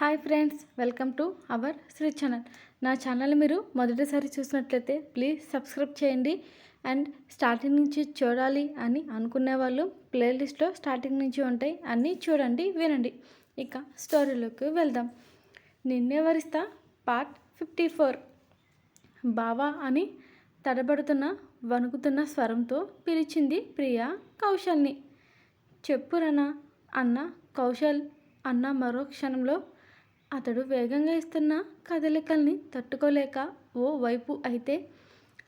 Hi friends, welcome to our Shri channel. నా channel మీరు మొదటిసారి చూసినట్లయితే ప్లీజ్ సబ్స్క్రైబ్ చేయండి. అండ్ స్టార్టింగ్ నుంచి చూడాలి అని అనుకునే వాళ్ళు ప్లేలిస్ట్లో స్టార్టింగ్ నుంచి ఉంటాయి, అన్నీ చూడండి, వినండి. ఇక స్టోరీలోకి వెళ్దాం. నిన్నే వరిస్తా పార్ట్ 54. బావా అని తడబడుతున్న వణుకుతున్న స్వరంతో పిలిచింది ప్రియా కౌశల్ని. చెప్పురనా అన్న కౌశల్ అన్న మరో క్షణంలో అతడు వేగంగా ఇస్తున్న కదలికల్ని తట్టుకోలేక ఓ వైపు అయితే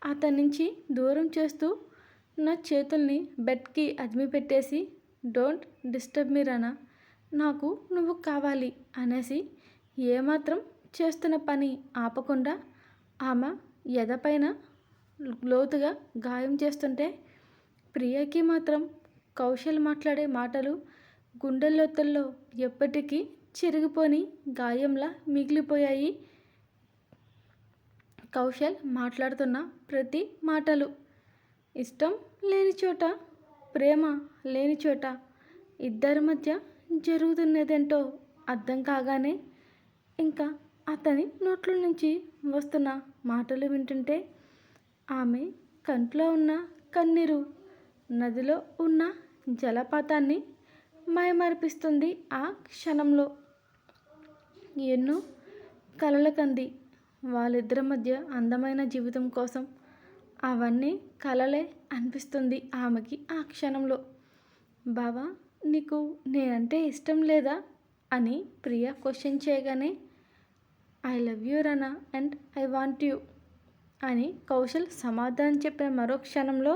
అతని నుంచి దూరం చేస్తూ నా చేతుల్ని బెడ్కి అదిమి పెట్టేసి, డోంట్ డిస్టర్బ్ మీ రనా, నాకు నువ్వు కావాలి అనేసి ఏమాత్రం చేస్తున్న పని ఆపకుండా ఆమె ఎదపైన లోతుగా గాయం చేస్తుంటే ప్రియకి మాత్రం కౌశల్ మాట్లాడే మాటలు గుండెల్లోతుల్లో ఎప్పటికీ చిరిగిపోని గాయంలా మిగిలిపోయాయి. కౌశల్ మాట్లాడుతున్న ప్రతి మాటలు ఇష్టం లేని చోట, ప్రేమ లేని చోట ఇద్దరి మధ్య జరుగుతున్నదేంటో అర్థం కాగానే ఇంకా అతని నోట్ల నుంచి వస్తున్న మాటలు వింటుంటే ఆమె కంట్లో ఉన్న కన్నీరు నదిలో ఉన్న జలపాతాన్ని మైమరిపిస్తుంది. ఆ క్షణంలో ఎన్నో కలల కంది వాళ్ళిద్దరి మధ్య అందమైన జీవితం కోసం. అవన్నీ కలలే అనిపిస్తుంది ఆమెకి ఆ క్షణంలో. బావా, నీకు నేనంటే ఇష్టం లేదా అని ప్రియ క్వశ్చన్ చేయగానే, I love you Rana and I want you అని కౌశల్ సమాధానం చెప్పిన మరో క్షణంలో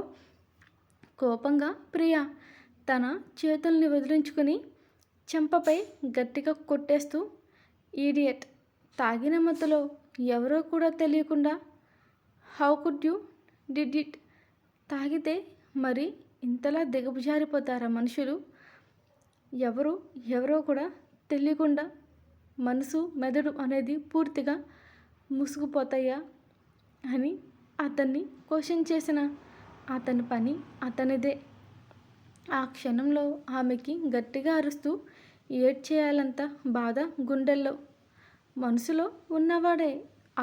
కోపంగా ప్రియ తన చేతుల్ని వదిలించుకుని చెంపపై గట్టిగా కొట్టేస్తూ, ఈడియట్, తాగిన మత్తులో ఎవరో కూడా తెలియకుండా how could you did it. తాగితే మరి ఇంతలా దిగజారిపోతారా మనుషులు? ఎవరో కూడా తెలియకుండా మనసు మెదడు అనేది పూర్తిగా మూసుకుపోతాయా అని అతన్ని క్వశ్చన్ చేసిన అతని పని అతనిదే. ఆ క్షణంలో ఆమెకి గట్టిగా అరుస్తూ ఏడ్చేయాలంత బాధ గుండెల్లో. మనసులో ఉన్నవాడే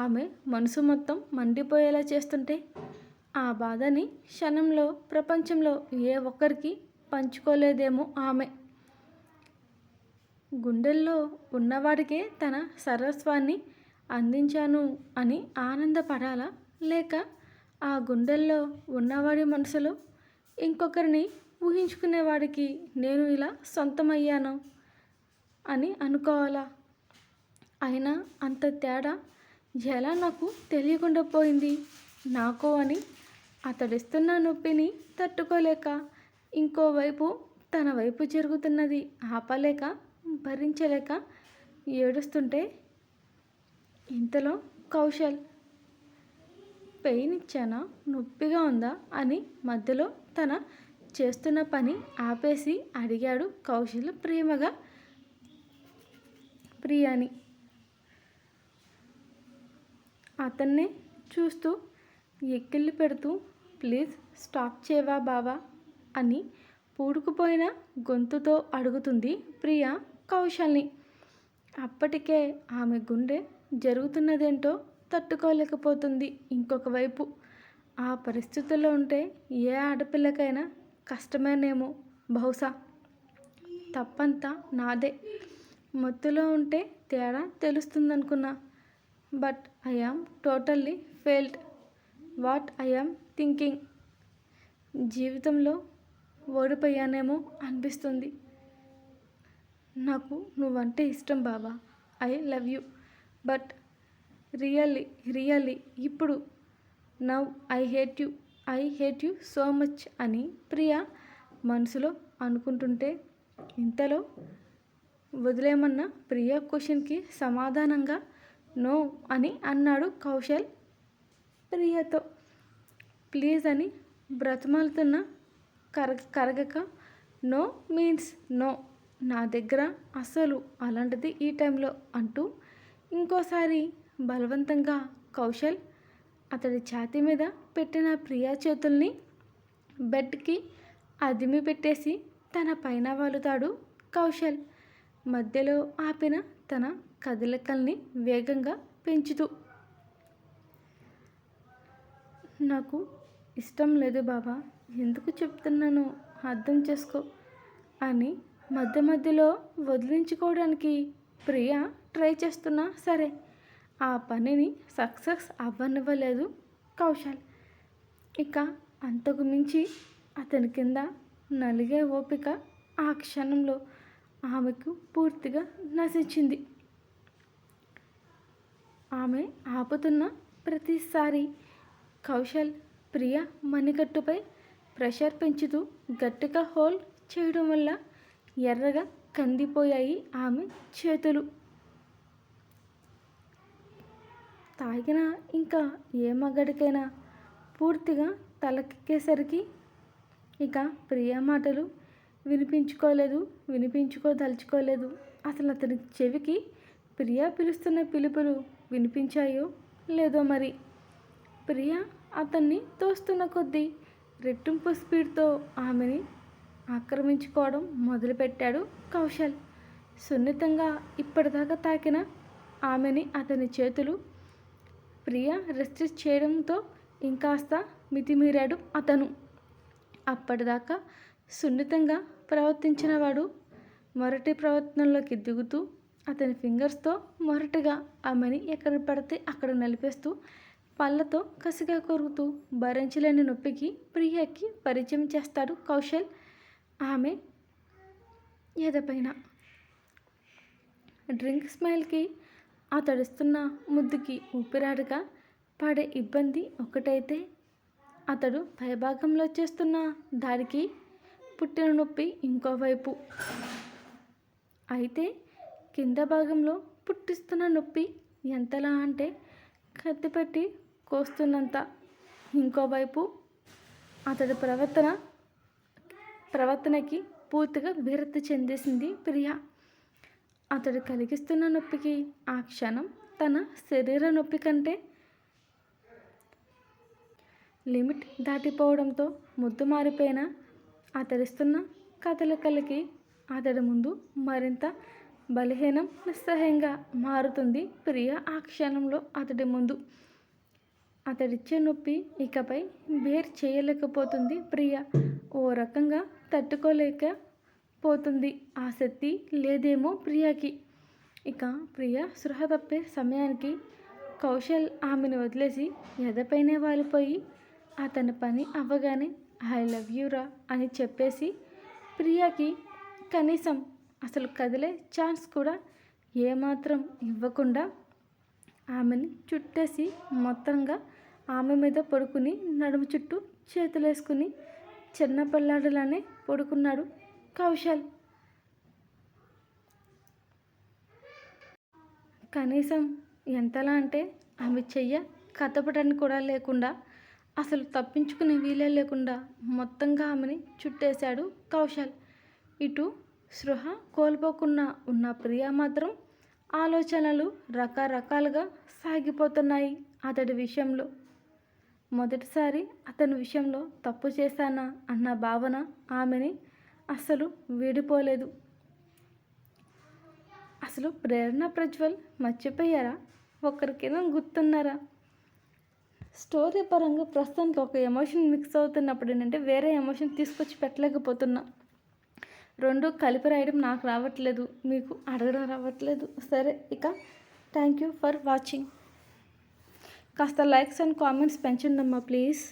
ఆమె మనసు మొత్తం మండిపోయేలా చేస్తుంటే ఆ బాధని క్షణంలో ప్రపంచంలో ఏ ఒక్కరికి పంచుకోలేదేమో ఆమె. గుండెల్లో ఉన్నవాడికే తన సర్వస్వాన్ని అందించాను అని ఆనందపడాలా, లేక ఆ గుండెల్లో ఉన్నవాడి మనసులో ఇంకొకరిని ఊహించుకునేవాడికి నేను ఇలా సొంతమయ్యాను అని అనుకోవాలా? అయినా అంత తేడా ఎలా నాకు తెలియకుండా పోయింది? నాకు అని అతడిస్తున్న నొప్పిని తట్టుకోలేక ఇంకోవైపు తన వైపు జరుగుతున్నది ఆపలేక భరించలేక ఏడుస్తుంటే ఇంతలో కౌశల్, పెయిన్ ఇచ్చానా, నొప్పిగా ఉందా అని మధ్యలో తన చేస్తున్న పని ఆపేసి అడిగాడు కౌశల్ ప్రేమగా ప్రియాని. అతన్నే చూస్తూ ఎక్కిళ్ళు పెడుతూ, ప్లీజ్ స్టాప్ చేయవా బావా అని పూడుకుపోయిన గొంతుతో అడుగుతుంది ప్రియా కౌశల్ని. అప్పటికే ఆమె గుండె జరుగుతున్నదేంటో తట్టుకోలేకపోతుంది. ఇంకొక వైపు ఆ పరిస్థితుల్లో ఉంటే ఏ ఆడపిల్లకైనా కష్టమేనేమో. బహుశా తప్పంతా నాదే. మత్తులో ఉంటే తేడా తెలుస్తుందనుకున్నా. But I am totally failed what I am thinking. జీవితంలో ఓడిపోయానేమో అనిపిస్తుంది. నాకు నువ్వంటే ఇష్టం బావా, I love you, but really ఇప్పుడు now I hate you so much అని ప్రియా మనసులో అనుకుంటుంటే ఇంతలో వదిలేమన్న ప్రియా క్వశ్చన్కి సమాధానంగా నో అని అన్నాడు కౌశల్ ప్రియతో. ప్లీజ్ అని బ్రతిమాలుతున్న కరగక నో మీన్స్ నో, నా దగ్గర అస్సలు అలాంటిది ఈ టైంలో అంటూ ఇంకోసారి బలవంతంగా కౌశల్ అతడి ఛాతీ మీద పెట్టిన ప్రియా చేతుల్ని బెడ్కి అదిమి పెట్టేసి తన పైన వాలుతాడు కౌశల్. మధ్యలో ఆపిన తన కదలికల్ని వేగంగా పెంచుతూ, నాకు ఇష్టం లేదు బాబా, ఎందుకు చెప్తున్నానో అర్థం చేసుకో అని మధ్య మధ్యలో వదిలించుకోవడానికి ప్రియ ట్రై చేస్తున్నా సరే ఆ పనిని సక్సెస్ అవ్వనివ్వలేదు కౌశల్. ఇక అంతకు మించి అతని కింద నలిగే ఓపిక ఆ క్షణంలో ఆమెకు పూర్తిగా నశించింది. ఆమె ఆపుతున్న ప్రతిసారి కౌశల్ ప్రియ మణికట్టుపై ప్రెషర్ పెంచుతూ గట్టిగా హోల్డ్ చేయడం వల్ల ఎర్రగా కందిపోయాయి ఆమె చేతులు. తాగిన ఇంకా ఏ మగాడికైనా పూర్తిగా తలకెక్కేసరికి ఇక ప్రియ మాటలు వినిపించుకోదలుచుకోలేదు. అసలు అతని చెవికి ప్రియ పిలుస్తున్న పిలుపులు వినిపించాయో లేదో మరి. ప్రియ అతన్ని తోస్తున్న కొద్దీ రెట్టింపు స్పీడ్తో ఆమెని ఆక్రమించుకోవడం మొదలుపెట్టాడు కౌశల్. సున్నితంగా ఇప్పటిదాకా తాకిన ఆమెని అతని చేతులు ప్రియ రెస్ట్రిక్ట్ చేయడంతో ఇంకాస్త మితిమీరాడు అతను. అప్పటిదాకా సున్నితంగా ప్రవర్తించిన వాడు మొరటి ప్రవర్తనలోకి దిగుతూ అతని ఫింగర్స్తో మొరటిగా ఆమెని ఎక్కడ పడితే అక్కడ నలిపేస్తూ పళ్ళతో కసిగా కొరుకుతూ భరించలేని నొప్పికి ప్రియకి పరిచయం చేస్తాడు కౌశల్ ఆమె ఎదపైన. డ్రింక్ స్మైల్కి అతడిస్తున్న ముద్దుకి ఊపిరాడగా పడే ఇబ్బంది ఒకటైతే అతడు పైభాగంలో చేస్తున్న దాడికి పుట్టిన నొప్పి ఇంకోవైపు. అయితే కింద భాగంలో పుట్టిస్తున్న నొప్పి ఎంతలా అంటే కత్తిపెట్టి కోస్తున్నంత. ఇంకోవైపు అతడి ప్రవర్తనకి పూర్తిగా విరక్తి చెందేసింది ప్రియ. అతడు కలిగిస్తున్న నొప్పికి ఆ క్షణం తన శరీర నొప్పి కంటే లిమిట్ దాటిపోవడంతో ముద్దు మారిపోయిన అతడిస్తున్న కదలికలకి అతడి ముందు మరింత బలహీనం నిస్సహాయంగా మారుతుంది ప్రియ. ఆ క్షణంలో అతడి ముందు అతడిచ్చే నొప్పి ఇకపై బేర్ చేయలేకపోతుంది ప్రియ. ఓ రకంగా తట్టుకోలేకపోతుంది. ఆ శక్తి లేదేమో ప్రియకి. ఇక ప్రియ స్పృహ తప్పే సమయానికి కౌశల్ ఆమెను వదిలేసి ఎదపైనే వాలిపోయి అతని పని అవ్వగానే ఐ లవ్ యూ రా అని చెప్పేసి ప్రియకి కనీసం అసలు కదిలే ఛాన్స్ కూడా ఏమాత్రం ఇవ్వకుండా ఆమెని చుట్టేసి మొత్తంగా ఆమె మీద పడుకుని నడుము చుట్టూ చేతులేసుకుని చిన్న పిల్లాడిలానే పడుకున్నాడు కౌశల్. కనీసం ఎంతలా అంటే ఆమె చెయ్య కదపడానికి కూడా లేకుండా, అసలు తప్పించుకునే వీలే లేకుండా మొత్తంగా ఆమెని చుట్టేశాడు కౌశల్. ఇటు స్పృహ కోల్పోకుండా ఉన్న ప్రియ మాత్రం ఆలోచనలు రకరకాలుగా సాగిపోతున్నాయి అతడి విషయంలో. మొదటిసారి అతని విషయంలో తప్పు చేశానా అన్న భావన ఆమెని అస్సలు వీడిపోలేదు. అసలు ప్రేరణ ప్రజ్వల్ మర్చిపోయారా? ఒక్కరికైనా గుర్తున్నారా? స్టోరీ పరంగా ప్రస్తుతానికి ఒక ఎమోషన్ మిక్స్ అవుతున్నప్పుడు ఏంటంటే వేరే ఎమోషన్ తీసుకొచ్చి పెట్టలేకపోతున్నా. రెండు కలిపి రాయడం నాకు రావట్లేదు, మీకు అడగడం రావట్లేదు. సరే, ఇక థ్యాంక్ యూ ఫర్ వాచింగ్. కాస్త లైక్స్ అండ్ కామెంట్స్ పెంచండి అమ్మా ప్లీజ్.